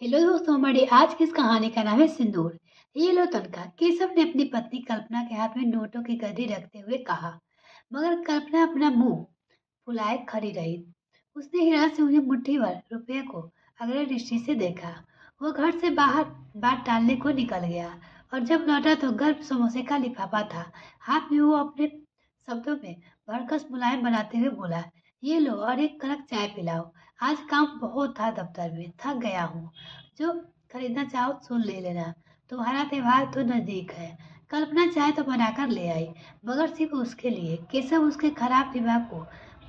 Hello दोस्तों, हमारी आज की इस कहानी का नाम है सिंदूर। ये लो तनखा। केशव ने अपनी पत्नी कल्पना के हाथ में नोटों की गड्डी रखते हुए कहा, मगर कल्पना अपना मुंह फुलाए खड़ी रही। उसने हिरास से उन्हें मुट्ठी भर रुपये को अगले दृष्टि से देखा। वो घर से बाहर बात टालने को निकल गया और जब लौटा तो घर समोसे का लिफाफा था। हाथ में वो अपने शब्दों में भरकस मुलायम बनाते हुए बोला, ये लो और एक कड़क चाय पिलाओ। आज काम बहुत था दफ्तर में, थक गया हूँ। जो खरीदना चाहो सो ले लेना, तुम्हारा त्योहार तो नजदीक है। कल्पना चाय तो बनाकर ले आई, मगर सिर्फ उसके लिए। केशव उसके खराब दिमाग को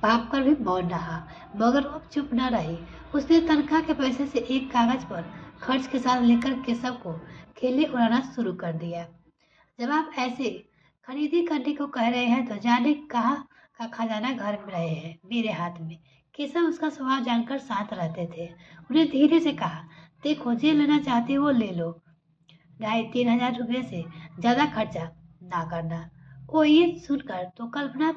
भाप कर भी मौन रहा, मगर वो चुप न रही। उसने तनख्वाह के पैसे से एक कागज पर खर्च के साथ लेकर केशव को खेलने उड़ाना शुरू कर दिया। जब आप ऐसे खरीदी करने को कह रहे हैं तो जाने कहाँ का खजाना घर में रहे हैं मेरे हाथ में। केशव उसका स्वभाव जानकर शांत रहते थे। उन्हें धीरे से कहा, देखो जो लेना चाहती हो वो ले लो, 2,500-3,000 रुपये से ज्यादा खर्चा ना करना। वो ये सुनकर तो कल्पना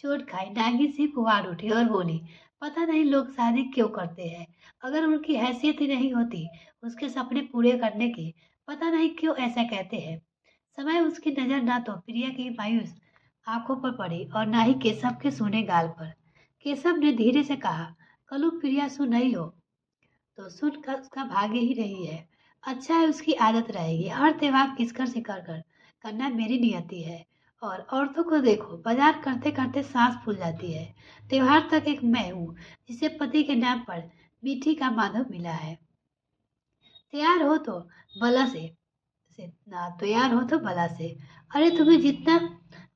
चोट खाई नांगी सी पुकार उठी और बोली, पता नहीं लोग शादी क्यों करते हैं। अगर उनकी हैसियत ही नहीं होती उसके सपने पूरे करने की, पता नहीं क्यों ऐसा कहते हैं। समय उसकी नजर ना तो प्रिया की मायूस आंखों पर पड़ी और ना ही केशव के सूने गाल पर। केशव ने धीरे से कहा, कलू प्रिया सुन रही हो तो सुनकर उसका भाग्य ही रही है। अच्छा है, उसकी आदत रहेगी। हर त्योहार किसकर से कर कर करना मेरी नियति है। और औरतों को देखो, बाजार करते करते सांस फूल जाती है। त्योहार तक एक मैं हूँ जिसे पति के नाम पर मीठी का माधव मिला है। तैयार हो तो बला से ना तैयार हो तो बला से। अरे तुम्हें जितना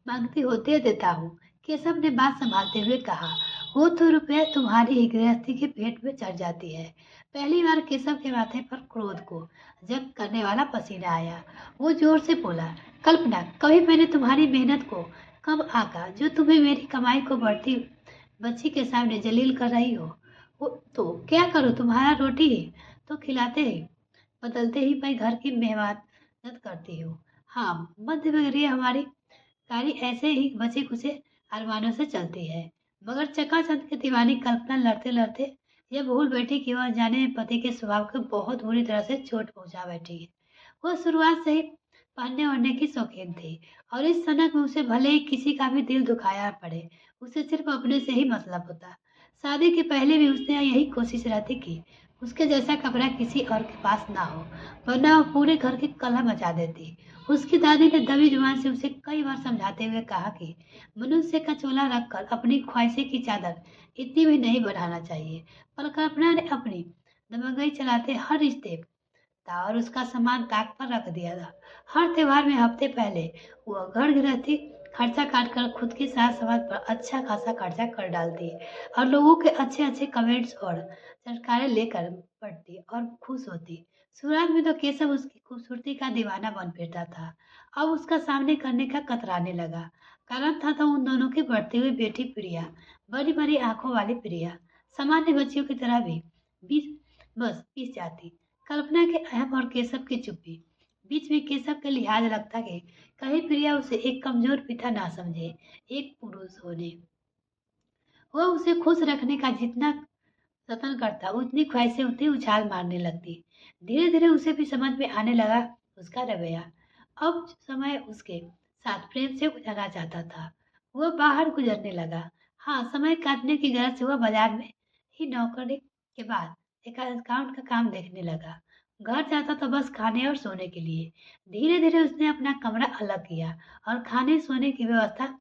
मांगती हो दे देता हूँ। केशव ने बात संभालते हुए कहा, वो तो रुपया तुम्हारी ही गृहस्थी के पेट में चढ़ जाती है। पहली बार केशव के माथे पर क्रोध को जब्त करने वाला पसीना आया। वो जोर से बोला, कल्पना, कभी मैंने तुम्हारी मेहनत को कम आका जो तुम्हें मेरी कमाई को बढ़ती बच्ची के सामने जलील कर रही हो। वो तो क्या करो, तुम्हारा रोटी ही तो खिलाते ही बदलते ही मैं घर की मेहमानत करती हूँ। हाँ, मध्य वगैरह हमारी गाड़ी ऐसे ही बचे खुचे अरमानों से चलती है। मगर चकाचौंध की दीवानी कल्पना लड़ते लड़ते यह भूल बैठी कि वह जाने में पति के स्वभाव को बहुत बुरी तरह से चोट पहुंचा बैठी है। वह शुरुआत से ही पहनने ओढ़ने की शौकीन थी और इस सनक में उसे भले ही किसी का भी दिल दुखाया पड़े, उसे सिर्फ अपने से ही मतलब होता। शादी के पहले भी उसने यही कोशिश रहती कि उसके जैसा कपड़ा किसी और के पास ना हो, वरना वो पूरे घर की कलह मचा देती। उसकी दादी ने दबी जुबान से उसे कई बार समझाते हुए कहा कि मनुष्य का चोला रखकर अपनी ख्वाहिशें की चादर इतनी भी नहीं बढ़ाना चाहिए। पर कल्पना ने अपनी दबंगई चलाते हर रिश्ते था और उसका सामान ताक पर रख दिया था। हर त्योहार में हफ्ते पहले वह घर गृहस्थी खर्चा काट कर खुद की साज समाज पर अच्छा खासा खर्चा कर डालती और लोगों के अच्छे अच्छे कमेंट्स और चटकारे लेकर पढ़ती और खुश होती। शुरुआत में तो केशव उसकी खूबसूरती का दीवाना बन फिरता था। अब उसका सामने करने का कतराने लगा। कारण था तो उन दोनों की बढ़ती हुई बेटी प्रिया, बड़ी बड़ी आंखों वाली प्रिया, सामान्य बच्चियों की तरह भी बीस बस पीस जाती। कल्पना के अहम और केशव की चुप्पी, बीच में केशव के लिहाज लगता कि कहीं प्रिया उसे एक कमजोर पिता ना समझे। एक पुरुष होने वह उसे खुश रखने का जितना जतन करता, उतनी ख्वाहिशें उतनी उछाल मारने लगती। धीरे धीरे उसे भी समझ में आने लगा उसका रवैया। अब समय उसके साथ प्रेम से गुजरना चाहता था। वह बाहर गुजरने लगा। हाँ, समय काटने की गरज से वह बाजार में ही नौकरी के बाद एक अकाउंट का काम देखने लगा। घर जाता तो बस खाने और सोने के लिए। धीरे धीरे उसने अपना कमरा अलग किया और खाने सोने की व्यवस्था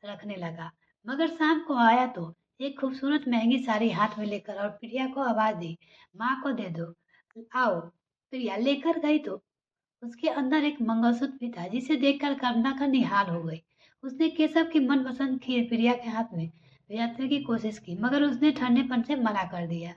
रखने लगा। मगर शाम को आया तो एक खूबसूरत महंगी साड़ी हाथ में लेकर और प्रिया को आवाज दी, माँ को दे दो, आओ। प्रिया लेकर गई तो उसके अंदर एक मंगलसूत्र भी था जिसे देखकर कल्पना का निहाल हो गई। उसने केशव की मनपसंद खीर प्रिया के हाथ में भेजने की कोशिश की, मगर उसने ठंडेपन से मना कर दिया।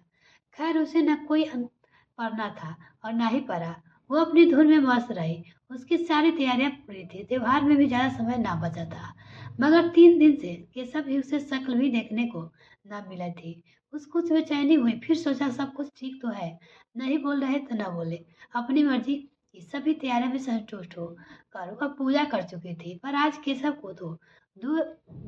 खैर, उसे न कोई पढ़ना था और ना ही पढ़ा। वो अपनी धुन में मस्त रही। उसकी सारी तैयारियां पूरी थी, त्योहार में भी ज्यादा समय ना बचा था। मगर 3 दिन से केशव भी उसे शक्ल भी देखने को ना मिला थी। उसको कुछ बेचैनी हुई, फिर सोचा सब कुछ ठीक तो है, नहीं बोल रहे तो ना बोले, अपनी मर्जी की सभी तैयारियों में संतुष्ट हो कर वह पूजा कर चुकी थी। पर आज केशव को तो दूर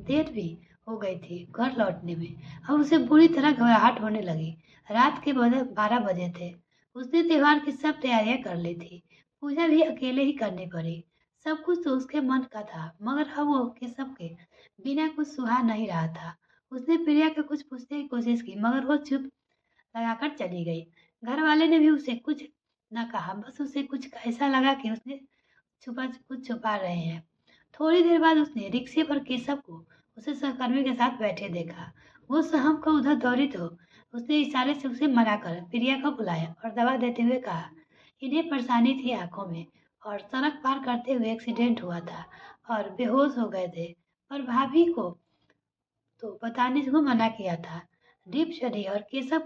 देर भी हो गई थी घर लौटने में। अब उसे बुरी तरह घबराहट होने लगी। रात के 12 बजे थे। उसने त्योहार की सब तैयारियां कर ली थी। पूजा भी अकेले ही करनी पड़ी। सब कुछ तो उसके मन का था, मगर अब वो केशव के बिना कुछ सुहा नहीं रहा था। उसने प्रिया के कुछ पूछने की कोशिश की, मगर वो चुप लगाकर चली गई। घर वाले ने भी उसे कुछ न कहा, बस उसे कुछ ऐसा लगा कि उसने कुछ छुपा रहे हैं। थोड़ी देर बाद उसने रिक्शे पर केशव को उसे सहकर्मी के साथ बैठे देखा। वो सहम को उधर दौड़ी तो उसने इशारे से उसे मना कर प्रिया को बुलाया और दवा देते हुए कहा, इन्हें परेशानी थी आंखों में और सड़क पार करते हुए एक्सीडेंट हुआ था और बेहोश हो गए थे, पर भाभी को तो बताने को मना किया था। दीप चढ़ी और केशव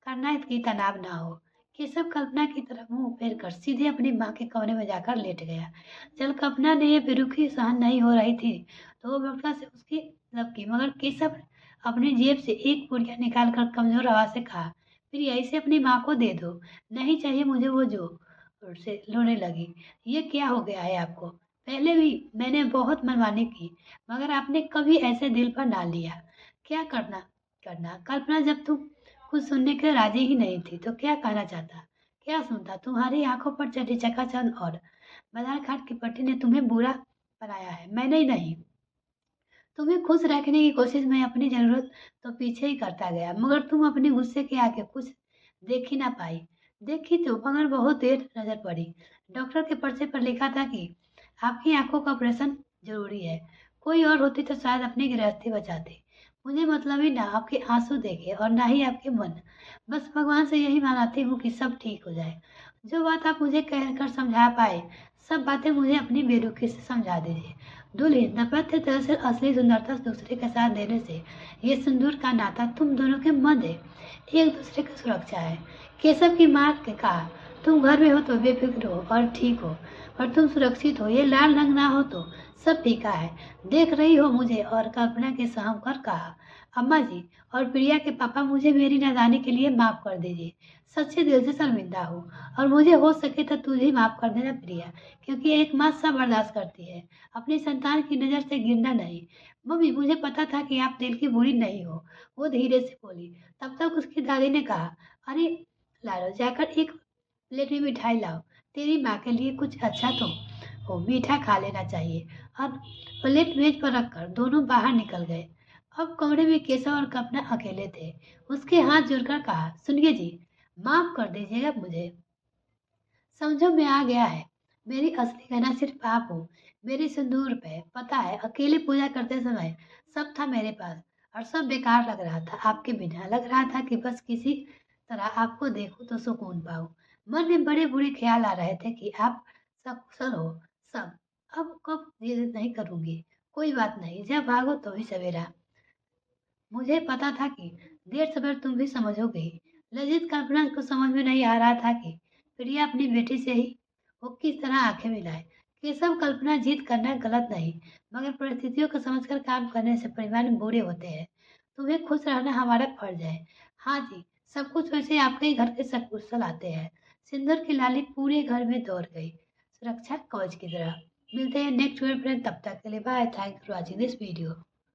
करना की तनाव ना हो। केशव कल्पना की तरफ मुंह फेर कर सीधे अपनी माँ के कमरे में जाकर लेट गया। जब कल्पना ने ये बेरुखी सहन नहीं हो रही थी तो वो बड़का से उसकी तलब की, मगर केशव अपनी जेब से एक पुड़िया निकाल कर कमजोर आवाज से कहा, फिर ऐसे अपनी माँ को दे दो। नहीं चाहिए मुझे, वो जो से रोने लगी। ये क्या हो गया है आपको? पहले भी मैंने बहुत मनमानी की, मगर आपने कभी ऐसे दिल पर ना लिया। क्या करना करना कल्पना, जब तुम कुछ सुनने के लिए राजी ही नहीं थी तो क्या कहना चाहता? क्या सुनता? तुम्हारी आंखों पर चढ़ी चकाचौंध और बाजार घाट की पट्टी ने तुम्हें बुरा बनाया है, मैंने ही नहीं। तुम्हें खुश रखने की कोशिश में अपनी जरूरत तो पीछे ही करता गया, मगर तुम अपने गुस्से के आगे कुछ देख ही ना पाई। देखी तो, मगर बहुत देर नजर पड़ी। डॉक्टर के पर्चे पर लिखा था कि आपकी आंखों का ऑपरेशन जरूरी है। कोई और होती तो शायद अपनी गृहस्थी बचाती। मुझे मतलब ही ना आपके आंसू देखे और ना ही आपके मन। बस भगवान से यही मनाती हूँ कि सब ठीक हो जाए। जो बात आप मुझे कहकर समझा पाए, सब बातें मुझे अपनी बेरुखी से समझा दीजिए। दुल्हन, दाम्पत्य दरअसल असली सुंदरता दूसरे के साथ देने से ये सिंदूर का नाता तुम दोनों के मध्य एक दूसरे की सुरक्षा है। केशव की माँ ने कहा, तुम घर में हो तो बेफिक्र हो और ठीक हो, और तुम सुरक्षित हो, ये लाल रंग ना हो तो सब फीका है। देख रही हो मुझे? और कल्पना के सहम कर कहा, अम्मा जी और प्रिया के पापा, मुझे मेरी नादानी के लिए माफ कर दीजिए। सच्चे दिल से शर्मिंदा हूँ, और मुझे हो सके तो तुझे माफ कर देना प्रिया, क्योंकि एक माँ सब बर्दाश्त करती है, अपनी संतान की नजर से गिरना नहीं। मम्मी, मुझे पता था कि आप दिल की बुरी नहीं हो, वो धीरे से बोली। तब तक उसकी दादी ने कहा, अरे लालो, जाकर एक प्लेट में मिठाई लाओ, तेरी माँ के लिए कुछ अच्छा तो हो, मीठा खा लेना चाहिए। और प्लेट मेज पर रखकर दोनों बाहर निकल गए। अब कमरे में केशव और कल्पना अकेले थे। उसके हाथ जोड़कर कहा, सुनिए जी, माफ कर दीजिएगा मुझे। समझो में आ गया है, मेरी असली गहना सिर्फ आप हो। मेरी सिंदूर पे पता है, अकेले पूजा करते समय सब था मेरे पास, और सब बेकार लग रहा था आपके बिना। लग रहा था कि बस किसी तरह आपको देखूं तो सुकून पाऊं। मन में बड़े बुरे ख्याल आ रहे थे कि आप सब कुशल हो। सब अब कब ये नहीं करूंगी। कोई बात नहीं, जब भागो तो ही सवेरा। मुझे पता था कि देर सवेर तुम भी समझोगे ही। लजित कल्पना को समझ में नहीं आ रहा था कि प्रिया अपनी बेटी से ही वो किस तरह आंखें मिलाए। केशव, कल्पना, जीत करना गलत नहीं, मगर परिस्थितियों को समझकर काम करने से परिवार में बुरे होते हैं। तुम्हें खुश रहना हमारा फर्ज है। हाँ जी, सब कुछ वैसे आपके ही घर के सब कुशल आते हैं। सिंदूर की लाली पूरे घर में दौड़ गई, सुरक्षा कवच की तरह। मिलते हैं नेक्स्ट वीडियो, तब तक के लिए bye. Thanks for watching this video.